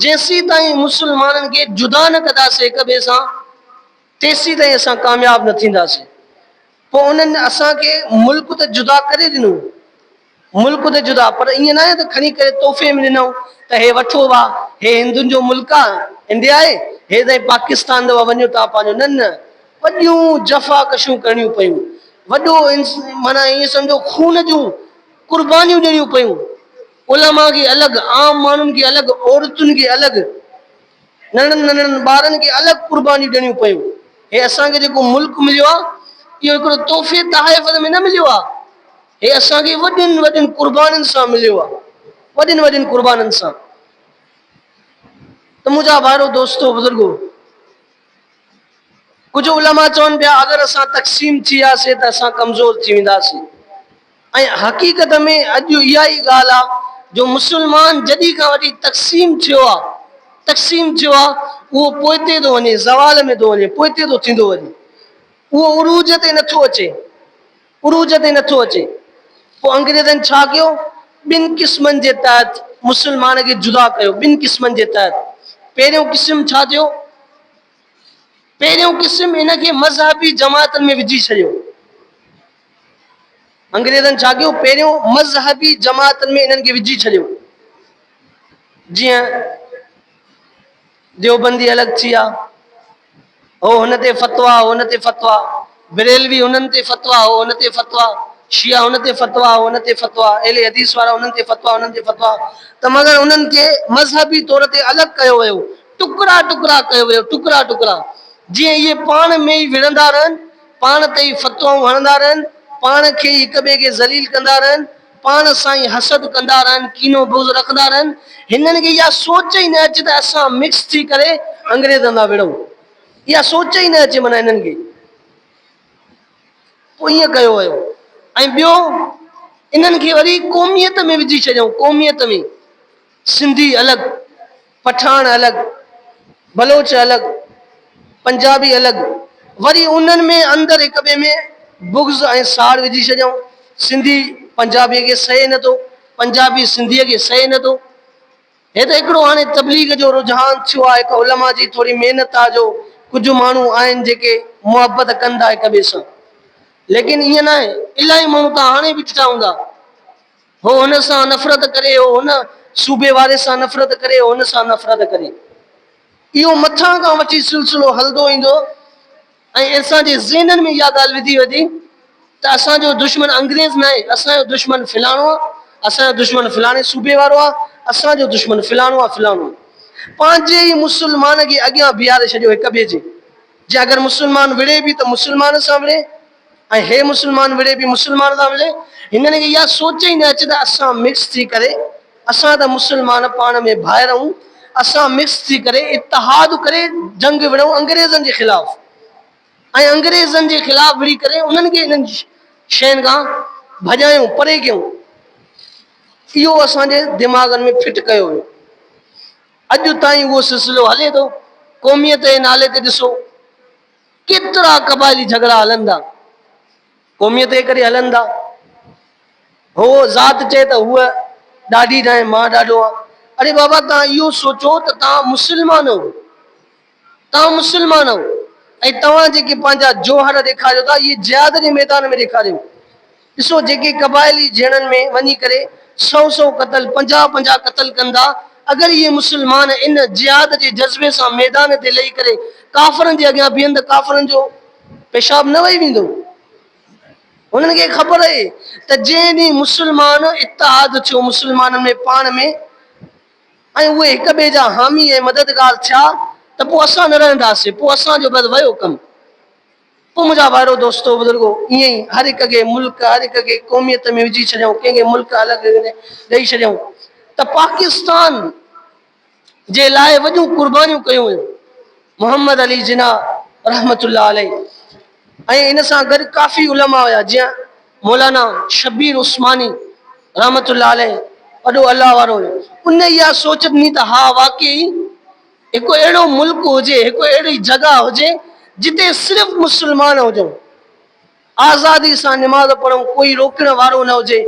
जेसी ताईं मुसलमाननि खे जुदा न कंदासीं हिक ॿिए सां तेसी ताईं असां कामयाब न थींदासीं। पोइ उन्हनि असांखे मुल्क त जुदा करे ॾिनो, मुल्क त जुदा, पर ईअं न आहे त खणी करे तोहफ़े में ॾिनऊं त हे वठो भा, हे हिंदुनि जो मुल्क आहे, इंडिया आहे, हे ताईं पाकिस्तान अथव, वञो तव्हां पंहिंजो। न न, वॾियूं जफ़ाकशियूं करणियूं पयूं, वॾो माना ईअं सम्झो खून जूं कुर्बानियूं ॾियणियूं पयूं। उलमा खे अलॻि, आम माण्हुनि खे अलॻि, औरतुनि खे अलॻि, नंढनि नंढनि ॿारनि खे अलॻि कुर्बानियूं ॾियणियूं पयूं। हे असांखे जेको मुल्क मिलियो आहे इहो हिकिड़ो तोहफ़े तहफ़ में न मिलियो आहे, हे असांखे वॾियुनि वॾियुनि कुर्बानियुनि सां मिलियो आहे, वॾियुनि वॾियुनि कुर्बानियुनि सां। त मुंहिंजा भाइरो दोस्तो बुज़ुर्गो, कुझु उलमा चवनि पिया अगरि असां तक़सीम थी वियासीं त असां कमज़ोर थी वेंदासीं। ऐं हक़ीक़त में अॼु इहा ई ॻाल्हि आहे जो मुस्लमान जॾहिं खां वठी तक़सीम थियो आहे, तक़सीम थियो आहे, उहो पोइते थो वञे, ज़वाल में थो वञे, पोइते थो थींदो वञे, उहो उरूज ते नथो अचे, उरूज ते नथो अचे। पोइ अंग्रेज़नि छा कयो, ॿिनि क़िस्मनि जे तहत मुस्लमान खे जुदा कयो, ॿिनि क़िस्मनि जे तहत। पहिरियों क़िस्म छा थियो, पहिरियों क़िस्म हिनखे मज़हबी जमातनि में विझी छॾियो। अंग्रेज़नि छा कयो, पहिरियों मज़हबी जमातनि में इन्हनि खे विझी छॾियो। जीअं देवबंदी अलॻि थी विया, हो हुन ते फ़तवा, हुन ते फ़तवा, बरेलवी हुननि ते फ़तवा, हो हुन ते फ़तवा, शिया हुन ते फ़तवा, हुन ते फ़तवा, अहले हदीस वारा हुननि ते फ़तवा, हुननि ते फ़तवा। त मगर उन्हनि खे मज़हबी तौर ते अलॻि कयो वियो, टुकड़ा टुकड़ा कयो वियो, टुकड़ा टुकड़ा, जीअं इहे पाण में ई विढ़ंदा रहनि, पाण ते ई फ़तवाऊं हणंदा रहनि, पाण खे हिक ॿिए खे ज़लील कंदा रहनि, पाण सां ई हसद कंदा रहनि, कीनो बुग़्ज़ रखंदा रहनि। हिननि खे इहा सोच ई न अचे त असां मिक्स थी करे अंग्रेज़नि सां विढ़ूं, इहा सोच ई न अचे माना हिननि खे। पोइ ईअं कयो वियो। ऐं ॿियो इन्हनि खे वरी क़ौमियत में विझी छॾियऊं, क़ौमियत में, सिंधी अलॻि, पठान अलॻि, बलोच अलॻि, पंजाबी अलॻि, वरी उन्हनि में अंदरि हिक ॿिए में बुग़्ज़ ऐं साड़ विझी छॾियऊं। सिंधी पंजाबीअ खे सहे नथो, पंजाबी सिंधीअ खे सहे नथो। हे त हिकिड़ो हाणे तबलीग जो रुझान थियो आहे, हिकु उलमा जी थोरी महिनत आहे, जो कुझु माण्हू आहिनि जेके मुहबत कनि था हिक ॿिए सां, लेकिन ईअं न आहे। इलाही माण्हू तव्हां हाणे बि ॾिठा हूंदा, हो हुन सां नफ़रत करे, हो हुन सूबे वारे सां नफ़रत करे, हो हुन सां नफ़रत करे। इहो मथां खां वठी सिलसिलो हलंदो ईंदो, ऐं असांजे ज़हननि में इहा ॻाल्हि विधी वेंदी त असांजो दुश्मन अंग्रेज़ न आहे, असांजो दुश्मन फलाणो आहे, असांजो दुश्मन फलाणे सूबे वारो आहे, असांजो दुश्मन फलाणो आहे, फलाणो आहे। पंहिंजे ई मुस्लमान खे अॻियां बीहारे छॾियो हिक ॿिए जे, जे अगरि मुस्लमान विढ़े बि त मुस्लमान सां विढ़े, ऐं हे मुस्लमान विढ़े बि मुस्लमान सां विढ़े। हिननि खे इहा सोच ई न अचे त असां मिक्स थी करे, असां त मुस्लमान पाण में भाइर आहियूं, असां मिक्स थी करे इत्तेहाद करे जंग विढ़ूं अंग्रेज़नि जे ख़िलाफ़, ऐं अंग्रेज़नि जे ख़िलाफ़ विढ़ी करे उन्हनि खे इन्हनि शयुनि खां भॼायूं, परे कयूं। इहो असांजे दिमाग़नि में फिट कयो वियो। अॼु ताईं उहो सिलसिलो हले थो। क़ौमियत जे नाले ते ॾिसो केतिरा क़बाइली झगड़ा हलनि था, क़ौमियत जे करे हलनि था। हो ज़ात चए त हूअ ॾाढी न आहे, मां ॾाढो आहियां। अरे बाबा, तव्हां इहो सोचो त तव्हां मुस्लमान हो, तव्हां मुस्लमान हो, ऐं तव्हां जेके पंहिंजा जोहर ॾेखारियो था, इहे जिहाद जे मैदान में ॾेखारियो। ॾिसो जेके क़बाइली जहिड़नि में वञी करे 100 क़तल, 50 क़तल कंदा, अगरि इहे मुस्लमान इन जिहाद जे जज़्बे सां मैदान ते लही करे काफ़रनि जे अॻियां बीहनि त काफ़रनि जो पेशाब न वही वेंदो। उन्हनि खे ख़बर आहे त जंहिं ॾींहुं मुस्लमान इत्तेहाद थियो मुस्लमाननि में पाण में, ऐं उहे हिक ॿिए जा हामी ऐं मददगार थिया, त पोइ असां न रहंदासीं, पोइ असांजो बस वियो कमु। पोइ मुंहिंजा भाइरो दोस्तो बुज़ुर्गो, ईअं ई हर हिक खे मुल्क, हर हिक खे क़ौमियत में विझी छॾियऊं, कंहिंखे मुल्क अलॻि ॾेई छॾियऊं। त पाकिस्तान जे लाइ वॾियूं कुर्बानियूं कयूं हुयूं मोहम्मद अली जिना रहमतुल्लाह अलैह, ऐं इन सां गॾु काफ़ी उलमा हुया, जीअं मौलाना शबीर उस्मानी रहमतुल्लाह अलैह, वॾो अल्लाह वारो हुयो। उन इहा सोच ॾिनी त हा वाकई हिकु अहिड़ो मुल्क हुजे, हिकु अहिड़ी जॻह हुजे जिते सिर्फ़ु मुस्लमान हुजूं, आज़ादी सां निमाज़ पढ़ूं, कोई रोकण वारो न हुजे,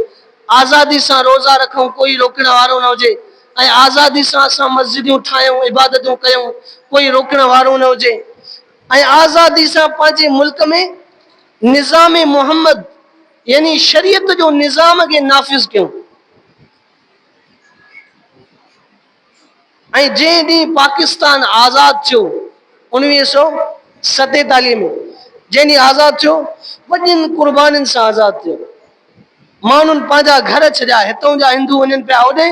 आज़ादी सां रोज़ा रखूं, कोई रोकण वारो न हुजे, ऐं आज़ादी सां असां मस्जिदूं ठाहियूं, इबादतूं कयूं, कोई रोकण वारो न हुजे। ऐं आज़ादी सां पंहिंजे मुल्क में निज़ाम मोहम्मद यानी शरीयत जो निज़ाम खे नाफ़िज़ कयूं। ऐं जंहिं ॾींहुं पाकिस्तान आज़ाद थियो 1947 में, जंहिं ॾींहुं आज़ाद थियो, वॾियुनि क़ुर्बानियुनि सां आज़ाद थियो। माण्हुनि पंहिंजा घर छॾिया, हितां जा हिंदू वञनि पिया होॾे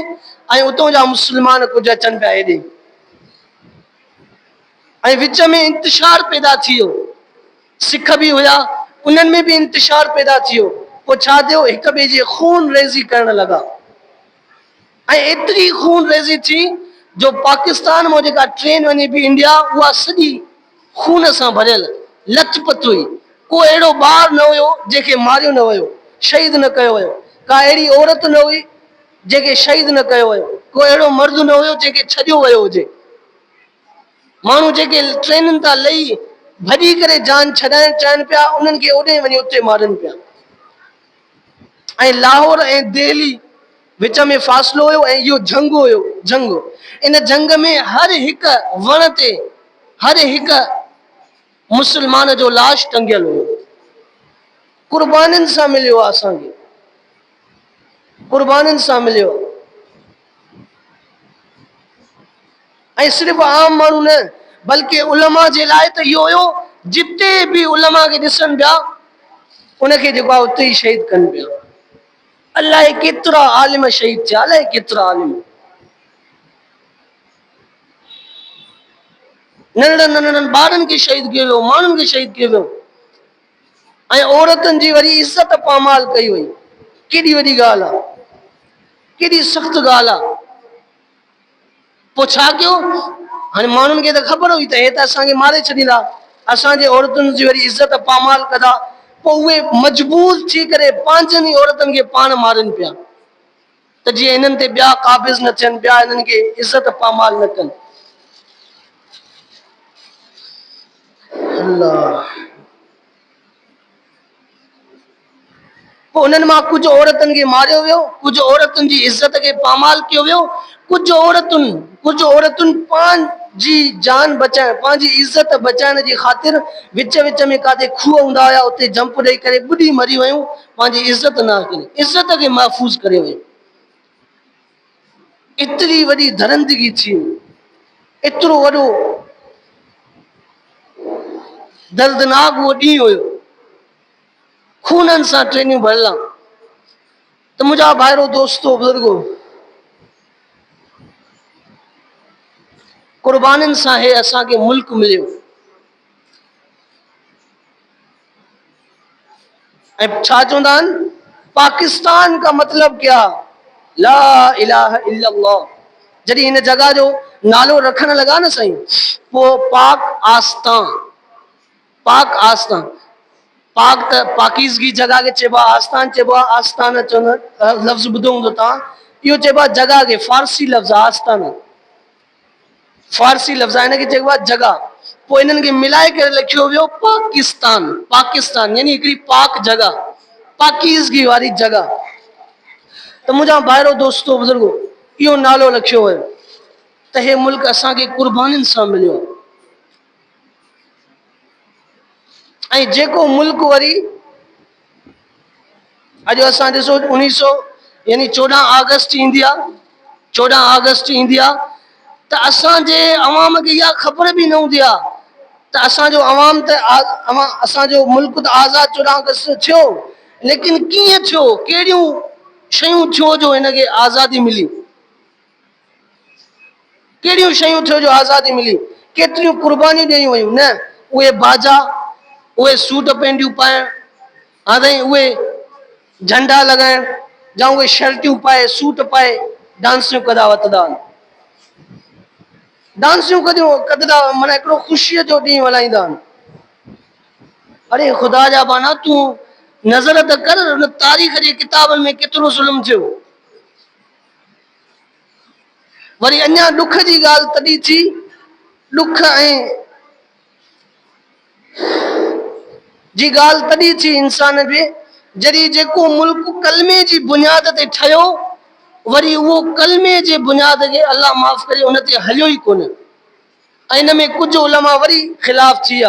ऐं उतां जा मुस्लमान कुझु अचनि पिया हेॾे, ऐं विच में इंतिशार पैदा थी वियो। सिख बि हुया, उन्हनि में बि इंतिशार पैदा थी वियो। पोइ छा थियो, हिक ॿिए जे खून रेज़ी करण लॻा, ऐं एतिरी खून रेज़ी थी जो पाकिस्तान मां जेका ट्रेन वञे पई इंडिया, उहा सॼी खून सां भरियल लथपथ हुई। को अहिड़ो ॿार न हुयो जंहिंखे मारियो न वियो, शहीद न कयो वियो। का अहिड़ी औरत न हुई जंहिंखे शहीद न कयो वियो। को अहिड़ो मर्द न हुयो जंहिंखे छॾियो वियो हुजे। माण्हू जेके ट्रेनुनि तां लही भॼी करे जान छॾाइण चाहिनि पिया, उन्हनि खे ओॾे वञी उते मारनि पिया। ऐं लाहौर ऐं दिल्ली विच में फ़ासिलो हुयो, ऐं इहो जंग हुयो। जंग, इन जंग में हर हिक वण ते हर हिक मुस्लमान जो लाश टंगियल हुयो। क़ुर्बानियुनि सां मिलियो आहे असांखे, क़ुर्बानियुनि सां मिलियो। ऐं सिर्फ़ु आम माण्हू न, बल्कि उलमा जे लाइ त इहो हुयो, जिते बि उलमा खे ॾिसनि पिया, उनखे जेको आहे उते ई शहीद कनि पिया। अलाए केतिरा आलिम शहीद थिया, अलाए केतिरा आलिम। नंढड़नि नंढड़नि ॿारनि खे शहीद कयो वियो, माण्हुनि खे शहीद कयो वियो। ऐं औरतुनि जी वरी इज़त पामाल कई वई। केॾी वॾी ॻाल्हि आहे, केॾी सख़्तु ॻाल्हि आहे। पोइ छा कयो, हाणे माण्हुनि खे त ख़बर हुई त हे त असांखे मारे छॾींदा, असांजे औरतुनि जी वरी इज़त पामाल कंदा। पोइ उहे मजबूर थी करे पंहिंजनि ई औरतुनि खे पाण मारनि पिया, त जीअं हिननि ते ॿिया क़ाबिज़ न थियनि, ॿिया हिननि खे इज़त पामाल न कनि। अल्लाह। पोइ उन्हनि मां कुझु औरतुनि खे मारियो वियो, कुझु औरतुनि जी इज़त खे पामाल कयो वियो। कुझु औरतुनि पंहिंजी जान बचाइण, पंहिंजी इज़त बचाइण जी ख़ातिर विच विच में काथे खूह हूंदा हुया, उते जंप ॾेई करे ॿुॾी मरी वियूं, पंहिंजी इज़त न करे, इज़त खे महफ़ूज़ करे वियूं। एतिरी वॾी दरंदगी थी, एतिरो वॾो दर्दनाक उहो ॾींहुं हुयो, खूननि सां ट्रेनियूं भरियलु। त मुंहिंजा भाइरो दोस्तो बुज़ुर्गो, क़ुर्बानियुनि सां हे असांखे मुल्क मिलियो। ऐं छा चवंदा आहिनि, पाकिस्तान का मतलब क्या, ला इलाहा इल्लल्लाह। जॾहिं हिन जगह जो नालो रखण लॻा न साईं, पोइ पाक आस्तां, पाक आस्तां, पाक त पाकीज़गी जगह खे चइबो आहे, आस्थान चइबो आहे, आस्थान चवंदा लफ़्ज़ ॿुधो हूंदो तव्हां, इहो चइबो आहे जगह खे, फारसी लफ़्ज़ आहे आस्थान, फारसी लफ़्ज़ आहे, हिनखे चइबो आहे जगह। पोइ इन्हनि खे मिलाए करे लिखियो वियो पाकिस्तान, पाकिस्तान यानी हिकिड़ी पाक जगह, पाकीज़गी वारी जगह। त मुंहिंजा भाइरो दोस्तो बुज़ुर्गो, इहो नालो लिखियो वियो त हे मुल्क असांखे क़ुर्बानियुनि सां मिलियो। ऐं जेको मुल्क वरी अॼु असां ॾिसो 1900 यानी 14 अगस्त ईंदी आहे, 14 अगस्त ईंदी आहे, त असांजे अवाम खे इहा ख़बर बि न हूंदी आहे त असांजो अवाम त असांजो मुल्क त आज़ादु 14 अगस्त थियो, लेकिन कीअं थियो, कहिड़ियूं शयूं थियो जो हिनखे आज़ादी मिली, कहिड़ियूं शयूं थियो जो आज़ादी मिली, केतिरियूं क़ुर्बानियूं ॾिनियूं वयूं। न उहे बाजा, उहे सूट पैंटियूं पाइण, हाणे उहे झंडा लॻाइण, या उहे शर्टियूं पाए सूट पाए डांसियूं कंदा वतंदा आहिनि, डांसियूं कंदा, माना हिकिड़ो ख़ुशीअ जो ॾींहुं मल्हाईंदा आहिनि। अरे ख़ुदा जा बाना, तूं नज़र त कर उन तारीख़ जे किताबनि में केतिरो ज़ुल्म थियो। वरी अञा ॾुख जी ॻाल्हि तॾहिं थी, ॾुख ऐं जी ॻाल्हि तॾहिं थी इंसान जे, जॾहिं जेको मुल्क कलमे जी बुनियाद ते ठहियो, वरी वो कलमे जे बुनियाद के अल्लाह माफ़ करे उन ते हलियो ई कोन। इन में कुछ उलमा वरी खिलाफ थी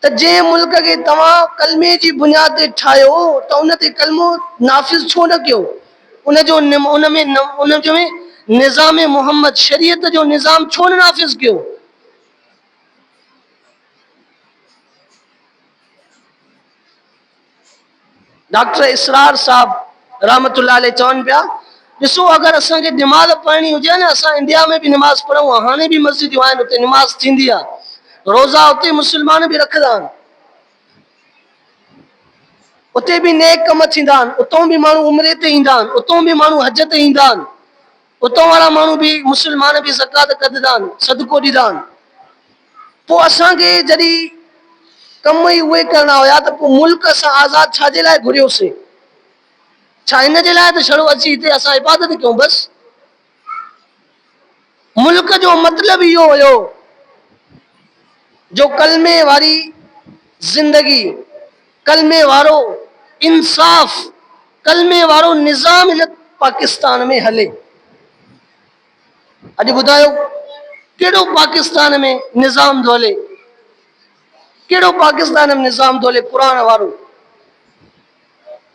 त जे मुल्क के तवा कलमे जी बुनियाद ते ठायो त उन ते कलमो नाफिज छो न कयो? उन जो उन जो में निज़ाम मोहम्मद शरीयत जो निज़ाम छो न नाफिज कयो? डॉक्टर इसरार साहब रहमतुल्लाह अलैह चवन पिया, ॾिसो अगर असा के नमाज पढ़नी हुजे न, असा इंडिया में भी नमाज पढ़ूं, हाने भी मस्जिद आहिनि उते नमाज थींदी आहे, रोज़ा उते मुसलमान भी रखदा आहिनि, उते भी नेक कम थींदा आहिनि, उतों भी माण्हू उमरे ते ईंदा आहिनि, उतों भी माण्हू हज ते ईंदा आहिनि, उतों वारा माण्हू भी मुसलमान भी ज़कात कढंदा आहिनि, सदको ॾींदा आहिनि। पोइ असांखे जॾहिं कम ई उहे करणा हुया त पोइ मुल्क असां आज़ाद छाजे लाइ घुरियोसीं? छा इन जे लाइ त छड़ो अची हिते असां इबादत कयूं बस? मुल्क जो मतलब इहो हुयो जो कलमे वारी जिंदगी, कलमे वारो इंसाफ, कलमे वारो निज़ाम इन पाकिस्तान में हले। अॼु ॿुधायो कहिड़ो पाकिस्तान में निज़ाम थो हले? कहिड़ो पाकिस्तान में निज़ाम थो हले? क़ुरान वारो।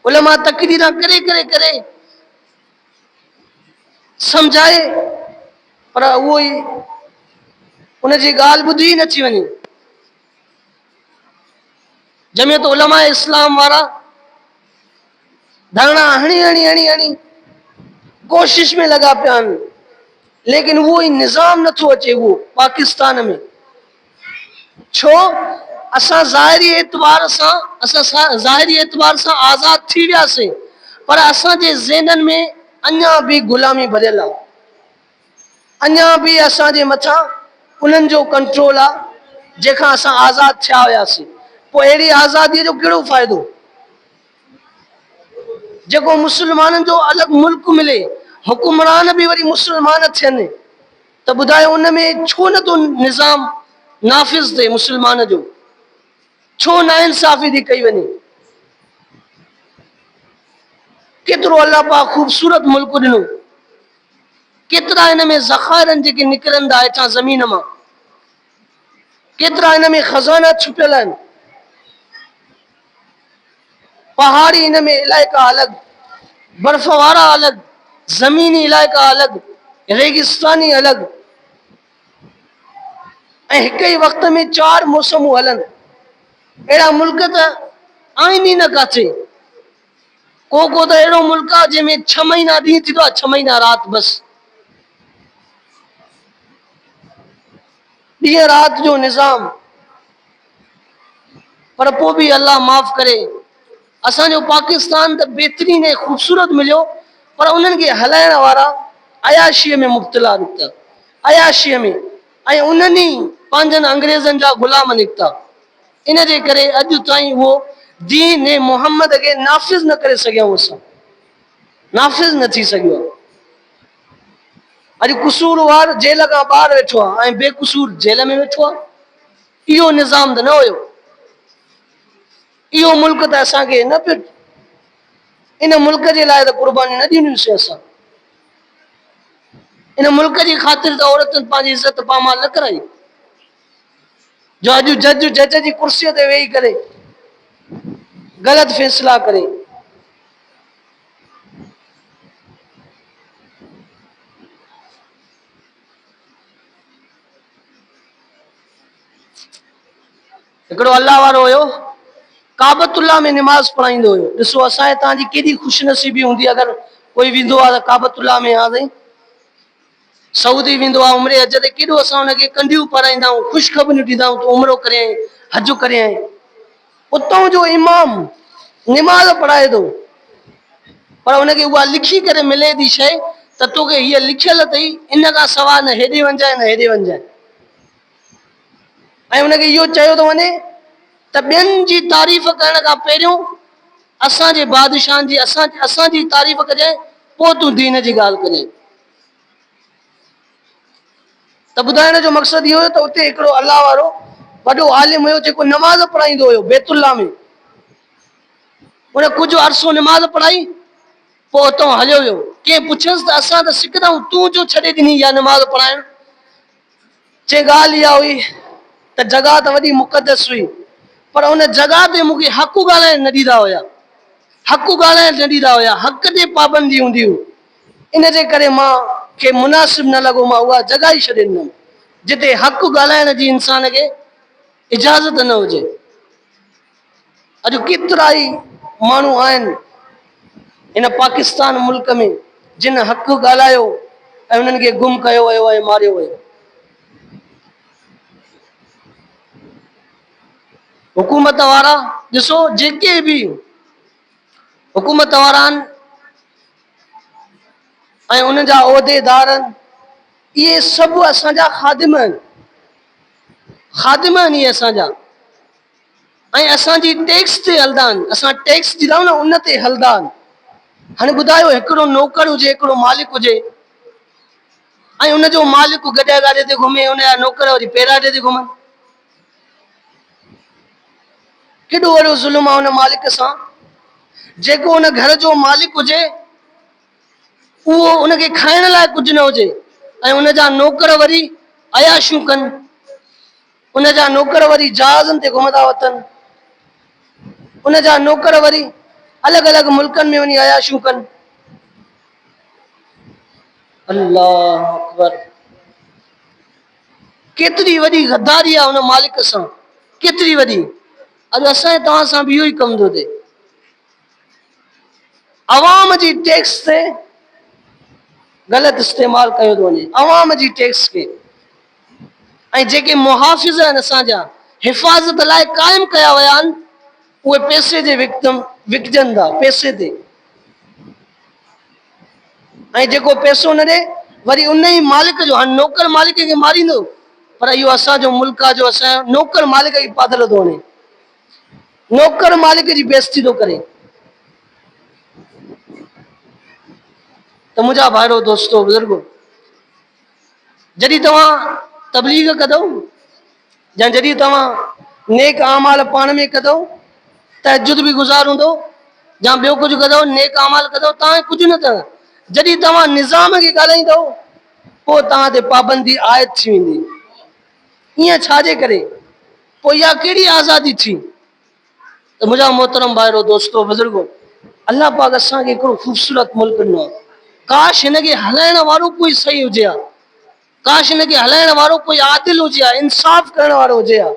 उलमा तकरीरा करे करे करे समझाए, पर उहो ई उनजी ॻाल्हि ॿुधी नथी वञे। जमियत उलमा इस्लाम वारा धरना हणी हणी हणी हणी कोशिश में लगा पिया आहिनि, लेकिन वो ही निज़ाम नथो अचे वो पाकिस्तान में। छो? असां ज़ाहिरी एतबार सां आज़ाद थी वियासीं, पर असांजे ज़हननि में अञा भी गुलामी भरियल आहे, अञा भी असांजे मथां उन्हनि जो कंट्रोल आहे जंहिंखां असां आज़ाद थिया हुयासीं। पोइ अहिड़ी आज़ादीअ जो कहिड़ो फ़ाइदो जेको मुसलमाननि जो अलॻि मुल्क मिले, हुकुमरान भी वरी मुसलमान थियनि, त ॿुधायो उन में छो नथो निज़ाम नाफ़िज़ थिए मुसलमान जो? छो नाइंसाफ़ी थी कई वञे? केतिरो अल्लाह पाक ख़ूबसूरत मुल्क ॾिनो, केतिरा इन में ज़खाइरनि जेके निकिरंदा हेठां ज़मीन मां, केतिरा इन में खज़ाना छुपियल आहिनि। पहाड़ी इन में इलाइक़ा अलॻि, बर्फ़ वारा अलॻि, ज़मीनी इलाइक़ा अलॻि, रेगिस्तानी अलॻि, ऐं हिक ई वक़्त में 4 मौसमूं हलनि। अहिड़ा मुल्क त आहिनि ई न काथे। को त अहिड़ो मुल्क आहे जंहिंमें 6 महीना ॾींहुं थींदो आहे, 6 महीना राति, बस ॾींहं राति जो निज़ाम। पर पोइ भी अल्लाह माफ़ करे, असांजो पाकिस्तान त बेहतरीन ऐं ख़ूबसूरत मिलियो, पर उन्हनि खे हलाइण वारा अयाशीअ में मुब्तला निकिता, अयाशीअ में, ऐं उन्हनि ई पंहिंजनि अंग्रेज़नि जा ग़ुलाम निकिता। इन जे करे अॼु ताईं उहो दीन ऐं मोहम्मद खे नाफ़िज़ न करे सघियऊं, असां नाफ़िज़ न थी सघियो। अॼु कसूरवार जेल खां ॿाहिरि वेठो आहे ऐं बेकसूर जेल में वेठो आहे। इहो निज़ाम त न हुयो, इहो मुल्क त असांखे न पियो, इन मुल्क जे लाइ त क़ुर्बानी न ॾिनियूंसीं असां। इन मुल्क जी ख़ातिर त औरतुनि पंहिंजी इज़त पामाल न कराई, जो अॼु जज जी कुर्सीअ ते वेही करे ग़लति फ़ैसिला करे। हिकिड़ो अल्लाह वारो हुयो, काबतुल्लाह में निमाज़ पढ़ाईंदो हुयो। ॾिसो असांजे तव्हांजी केॾी ख़ुशनसीबी हूंदी अगरि कोई वेंदो आहे त काबतुल्लाह में आहे, सऊदी वेंदो आहे उमिरे हज ते, केॾो असां हुनखे कंडियूं पाराईंदा आहियूं, ख़ुशख़बरियूं ॾींदा आहियूं, तूं उमिरो करे आई, हज करे आई। उतां जो इमाम निमाज़ पढ़ाए थो, पर हुनखे उहा लिखी करे मिले थी शइ त तोखे हीअ लिखियल अथई, इन खां सवाइ न हेॾे वञजाए न हेॾे वञजाए। ऐं हुनखे इहो चयो थो वञे त ॿियनि जी तारीफ़ करण खां पहिरियों असांजे बादशाहनि जी असांजी तारीफ़ कजांइ, पोइ तूं दीन जी ॻाल्हि कजांइ। त ॿुधाइण जो मक़सदु इहो हुयो त उते हिकिड़ो अल्लाह वारो वॾो आलिम हुयो जेको नमाज़ पढ़ाईंदो हुयो बैतुल्ला में। उन कुझु अरसो नमाज़ पढ़ाई, पोइ उतां हलियो वियो। के पुछस त असां त सिकदा तू जो छॾे ॾिनी या नमाज़ पढ़ाइण। चे ॻाल्हि इहा हुई त जगह त वॾी मुक़दस हुई, पर उन जगह ते मूंखे हक़ ॻाल्हाइण न ॾींदा हुया, हक़ ॻाल्हाइण न ॾींदा हुया, हक़ ते पाबंदी हूंदी हुई। इन जे करे मां खे मुनासिब न लॻो, मां उहा जगह ई छॾे ॾिनमि जिते हक़ ॻाल्हाइण जी इंसान खे इजाज़त न हुजे। अॼु केतिरा ई माण्हू आहिनि इन पाकिस्तान मुल्क में जिन हक़ ॻाल्हायो ऐं उन्हनि खे गुम कयो वियो ऐं मारियो वियो। हुकूमत वारा ॾिसो, जेके बि हुकूमत वारा आहिनि ऐं उन जा उहिदेदार आहिनि, इहे सभु असांजा ख़ादिम आहिनि, ख़ादिम आहिनि इहे असांजा। ऐं असांजी टैक्स ते हलंदा आहिनि, असां टैक्स ॾींदा आहियूं न, उन ते हलंदा आहिनि। हाणे ॿुधायो, हिकिड़ो नौकर हुजे, हिकिड़ो मालिक हुजे, ऐं उनजो मालिक गॾे गाॾे ते घुमे, उनजा नौकर वरी पेराडे ते घुमनि। केॾो वॾो ज़ुल्म आहे उन मालिक सां। जेको उन घर जो मालिक हुजे उहो उनखे खाइण लाइ कुझु न हुजे ऐं उनजा नौकर वरी अयाशियूं कनि, उनजा नौकर वरी जहाज़नि ते घुमंदा वतन, उनजा नौकर वरी अलॻि अलॻि मुल्कनि में वञी अयाशियूं कनि। अल्लाह अकबर, केतिरी वॾी गद्दारी आहे उन मालिक सां, केतिरी वॾी। अॼु असांजे तव्हां सां बि इहो ई कमु थो थिए। अवाम जी टैक्स ते ग़लति इस्तेमालु कयो थो वञे, अवाम जी टैक्स खे। ऐं जेके मुहाफ़िज़ आहिनि असांजा, हिफ़ाज़त लाइ क़ाइमु कया विया आहिनि, उहे पैसे जे विकिजनि था, पैसे ते। ऐं जेको पैसो न ॾे वरी उन ई मालिक जो, हाणे नौकर मालिक खे मारींदो, पर इहो असांजो मुल्क आहे जो असांजो नौकर मालिक जी पादल थो वञे, नौकर मालिक जी बेइज़ती थो करे। त मुंहिंजा भाइरो दोस्तो बुज़ुर्गो, जॾहिं तव्हां तबलीग कंदव या जॾहिं तव्हां नेक आमाल पाण में कंदव, तहजुद बि गुज़ार हूंदो या ॿियो कुझु कंदव, नेक आमाल कंदव, तव्हां कुझु न अथव। जॾहिं तव्हां निज़ाम खे ॻाल्हाईंदव पोइ तव्हां ते पाबंदी आयत थी वेंदी। ईअं छाजे करे? पोइ इहा कहिड़ी आज़ादी थी? त मुंहिंजा मोहतरम भाइरो दोस्तो बुज़ुर्गो, अल्लाह पाक असांखे हिकिड़ो ख़ूबसूरत मुल्क ॾिनो आहे। काश हिनखे हलाइण वारो कोई सही हुजे हा, काश हिनखे हलाइण वारो कोई आदिल हुजे हा, इंसाफ़ करण वारो हुजे हा।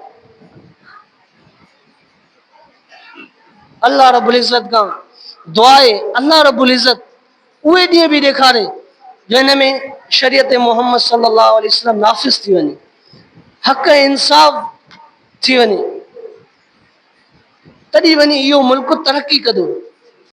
अल्लाह रब्बुल इज़्ज़त खां दुआ आहे, अल्लाह रब्बुल इज़्ज़त उहे ॾींहं बि ॾेखारे जो हिन में शरीयत मुहम्मद सल्लल्लाहु अलैहि वसल्लम नाफ़िज़ थी वञे, हक़ इंसाफ़ थी वञे, तॾहिं वञी इहो मुल्क तरक़ी कंदो।